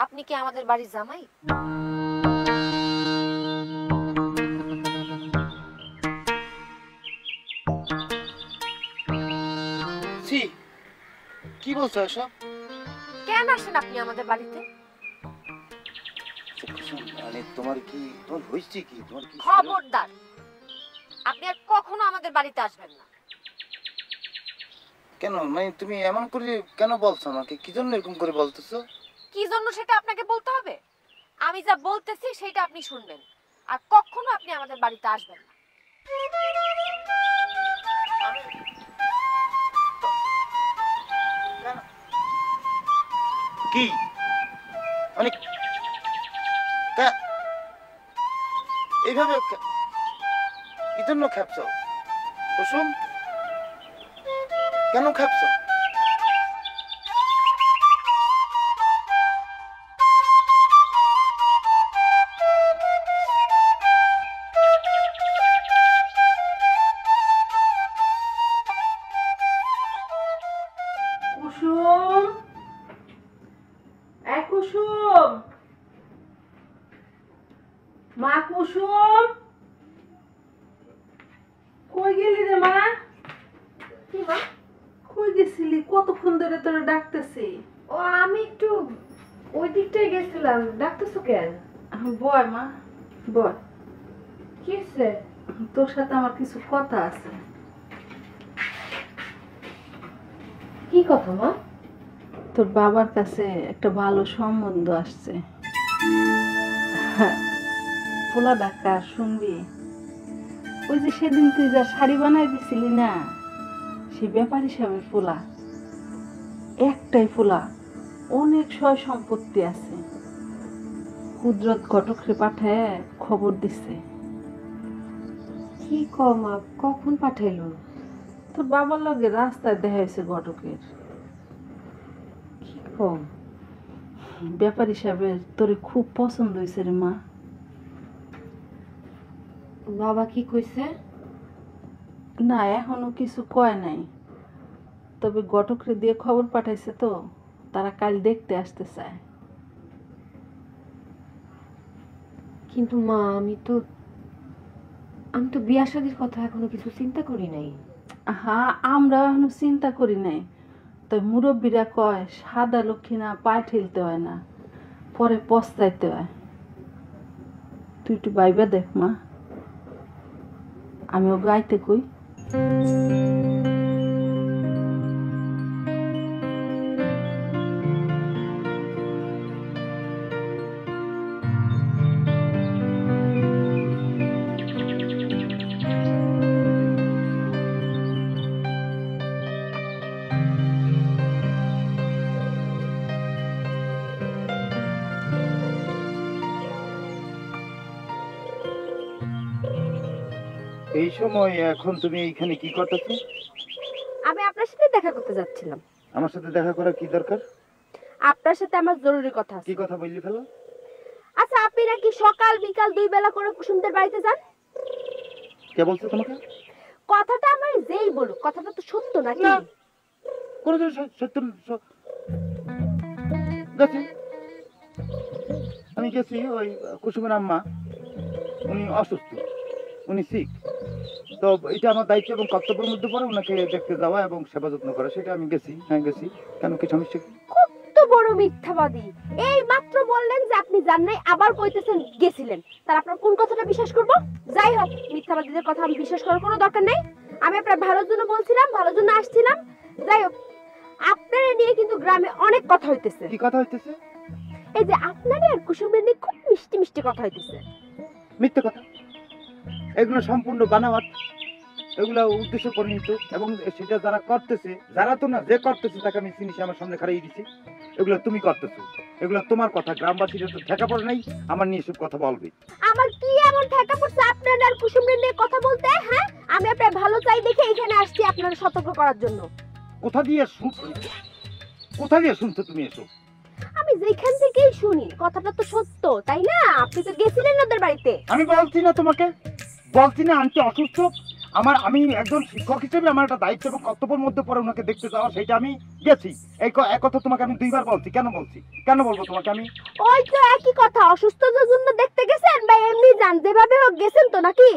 আপনি কি আমাদের বাড়ির জামাই? জি, কি বলছো এসব? কেন আসেন আপনি আমাদের বাড়িতে? মানে তোমার হয়েছে কি? তোমার কি খবরদার, আপনি আর কখনো আমাদের বাড়িতে আসবেন না। কেন? মানে তুমি এমন করে কেন বলছো আমাকে? কি জন্য এরকম করে বলতেছো? কি জন্য সেটা আপনাকে বলতে হবে? আমি যা বলতেছি সেটা আপনি শুনবেন, আর কখনো আপনি আমাদের বাড়িতে আসবেন না। কেন? কি মানে এইভাবে কি জন্য খেপছো কুসুম? কেন খেপছো? কুসুম, এ কুসুম, মা কুসুম, কই গেলি রে মা? কি মা? কই গেছিলি? কতক্ষণ ধরে তোরে ডাকতেছি। ও আমি একটু ওই দিকটায় গেছিলাম। ডাকতেছো কেন? বয় মা, বয়। কি হয়েছে? তোর সাথে আমার কিছু কথা আছে। কি কথা মা? তোর বাবার কাছে একটা ভালো সম্বন্ধ আসছে। পোলা ডাক্তার শুনবি? ওই যে সেদিন তুই যা শাড়ি বানাই দিছিলি না, সে ব্যাপার হিসাবে পোলা, একটাই পোলা, অনেক সয় সম্পত্তি আছে। কুদরত ঘটকরে পাঠায় খবর দিছে। কি কও মা? কখন পাঠাইলো? তোর বাবার লগে রাস্তায় দেখা হয়েছে ঘটকের। কি কও? ব্যাপার হিসাবে তোরে খুব পছন্দ হয়েছে রে মা। বাবা কি কইছে? না, এখনো কিছু কয় নাই, তবে ঘটকরে দিয়ে খবর পাঠাইছে তো, তারা কাল দেখতে আসতে চায়। কিন্তু মা আমি তো বিয়া শাদীর কথা এখনো কিছু চিন্তা করি নাই। হ্যাঁ, আমরা এখনো চিন্তা করি নাই, তবে মুরব্বীরা কয় সাদা লক্ষ্মী না পায়ে ঠেলতে হয় না, পরে পস্তাইতে হয়। তুই একটু বাইবা দেখ মা, আমিও গাইতে কই। এই সময় এখন তুমি এইখানে কি করতেছো? আমি আপনার সাথে দেখা করতে যাচ্ছিলাম। আমার সাথে দেখা করার কি দরকার? আপনার সাথে আমার জরুরি কথা আছে। কি কথা বললি ফেলো? আচ্ছা, আপনি নাকি সকাল বিকাল দুই বেলা করে কুসুমদের বাড়িতে যান? কে বলছো তোমাকে? কথাটা আমার যেই বলুক, কথাটা তো সত্য নাকি? না, কোনদিন সত্য গেছি। আমি গেছি, ওই কুসুমের আম্মা উনি অসুস্থ, উনি সিক, তো এটা আমার দায়িত্ব এবং কর্তব্যের মধ্যে পড়ে ওনাকে দেখতে যাওয়া এবং সেবা যত্ন করা, সেটা আমি গেছি। হ্যাঁ গেছি। কেন, কি সমস্যা কি? কত বড় মিথ্যাবাদী! এই মাত্র বললেন যে আপনি যান নাই, আবার কইতেছেন গেছিলেন। তার আপনার কোন কথাটা বিশ্বাস করব? যাই হোক, মিথ্যাবাদীদের কথা আমি বিশ্বাস করার কোনো দরকার নেই। আমি আপনার ভালোর জন্য বলছিলাম, ভালোর জন্য আসছিলাম। যাই হোক, আপনারা নিয়ে কিন্তু গ্রামে অনেক কথা হইতেছে। কি কথা হইতেছে? এই যে আপনারা আর কুসুমের নিয়ে খুব মিষ্টি মিষ্টি কথা হইতেছে। মিথ্যে কথা, এগুলো সম্পূর্ণ বানাওয়াট, এগুলো উদ্দেশ্য পরিণত, এবং সেটা যারা করতেছে, যারা তো না, যে করতেছে তাকে আমি চিনি, সে আমার সামনে খাড়িয়ে দিছি। এগুলো তুমি করতেছো, এগুলো তোমার কথা, গ্রামবাসীরা তো ঠেকা পড়ে নাই আমার নিয়ে সব কথা বলবে। আমার কি এমন ঠেকা পড়ছে আপনারা আর কুসুমের নিয়ে কথা বলতে? হ্যাঁ, আমি আপনার ভালো চাই দেখে এখানে আসছি আপনারা সতর্ক করার জন্য। কোথা দিয়ে কোথা দিয়ে শুনছো তুমি এসব? আমি যেখান থেকেই শুনি কথাটা তো সত্য, তাই না? আপনি তো গেছিলেন ওদের বাড়িতে। আমি বলছি না তোমাকে, বলছি না আন্টি অসুস্থ, আমি একজন শিক্ষক হিসেবে আমার একটা দায়িত্ব এবং কর্তব্যের মধ্যে পড়ে ওনাকে দেখতে যাওয়া, সেটা আমি গেছি। এক কথা তোমাকে আমি 2বার বলছি। কেন বলবো তোমাকে আমি? ওই তো একই কথা, অসুস্থতার জন্য দেখতে গেছেন বা এমনি যান, যেভাবে হোক গেছেন তো নাকি?